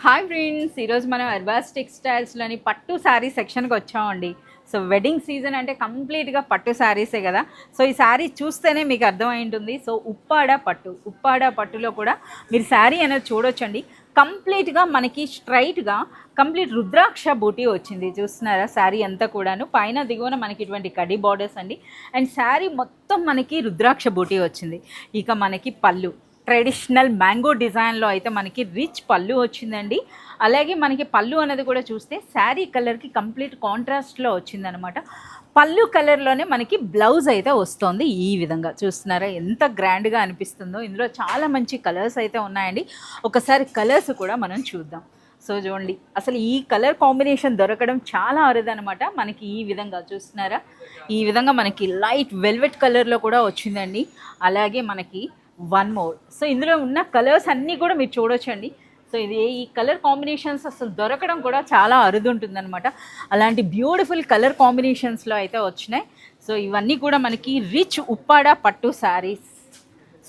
Hi friends, ఈరోజు మనం అర్బాస్ టెక్స్టైల్స్లోని పట్టు శారీ సెక్షన్కి వచ్చామండి. సో వెడ్డింగ్ సీజన్ అంటే కంప్లీట్గా పట్టు శారీసే కదా. సో ఈ శారీ చూస్తేనే మీకు అర్థమై ఉంటుంది. సో ఉప్పాడ పట్టులో కూడా మీరు శారీ అనేది చూడొచ్చండి. కంప్లీట్గా మనకి స్ట్రైట్గా కంప్లీట్ రుద్రాక్ష బూటీ వచ్చింది. చూస్తున్నారా శారీ అంతా కూడాను పైన దిగువన మనకి ఇటువంటి కడి బార్డర్స్ అండి. అండ్ శారీ మొత్తం మనకి రుద్రాక్ష బూటీ వచ్చింది. ఇక మనకి పళ్ళు ట్రెడిషనల్ మ్యాంగో డిజైన్లో అయితే మనకి రిచ్ పళ్ళు వచ్చిందండి. అలాగే మనకి పళ్ళు అనేది కూడా చూస్తే శారీ కలర్కి కంప్లీట్ కాంట్రాస్ట్లో వచ్చిందనమాట. పళ్ళు కలర్లోనే మనకి బ్లౌజ్ అయితే వస్తుంది. ఈ విధంగా చూస్తున్నారా ఎంత గ్రాండ్గా అనిపిస్తుందో. ఇందులో చాలా మంచి కలర్స్ అయితే ఉన్నాయండి. ఒకసారి కలర్స్ కూడా మనం చూద్దాం. సో చూడండి, అసలు ఈ కలర్ కాంబినేషన్ దొరకడం చాలా అరుదనమాట. మనకి ఈ విధంగా చూస్తున్నారా, ఈ విధంగా మనకి లైట్ వెల్వెట్ కలర్లో కూడా వచ్చిందండి. అలాగే మనకి వన్ మోర్. సో ఇందులో ఉన్న కలర్స్ అన్నీ కూడా మీరు చూడొచ్చండి. సో ఈ కలర్ కాంబినేషన్స్ అసలు దొరకడం కూడా చాలా అరుదు ఉంటుందన్నమాట. అలాంటి బ్యూటిఫుల్ కలర్ కాంబినేషన్స్లో అయితే వచ్చినాయి. సో ఇవన్నీ కూడా మనకి రిచ్ ఉప్పాడ పట్టు శారీస్.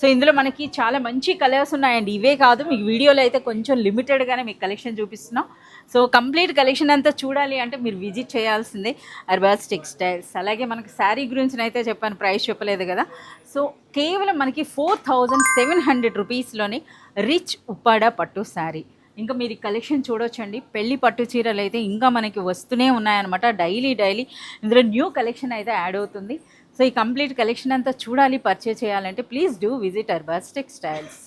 సో ఇందులో మనకి చాలా మంచి కలర్స్ ఉన్నాయండి. ఇవే కాదు, మీకు వీడియోలో అయితే కొంచెం లిమిటెడ్గానే మీకు కలెక్షన్ చూపిస్తున్నాం. సో కంప్లీట్ కలెక్షన్ అంతా చూడాలి అంటే మీరు విజిట్ చేయాల్సిందే అర్బాస్ టెక్స్టైల్స్. అలాగే మనకి శారీ గురించి అయితే చెప్పాను, ప్రైస్ చెప్పలేదు కదా. సో కేవలం మనకి 4700 రూపీస్లోని రిచ్ ఉప్పాడ పట్టు శారీ. ఇంకా మీరు ఈ కలెక్షన్ చూడొచ్చండి. పెళ్లి పట్టు చీరలు అయితే ఇంకా మనకి వస్తూనే ఉన్నాయన్నమాట. డైలీ ఇందులో న్యూ కలెక్షన్ అయితే యాడ్ అవుతుంది. సో ఈ కంప్లీట్ కలెక్షన్ అంతా చూడాలి, పర్చేస్ చేయాలంటే please do visit Arbaz textiles.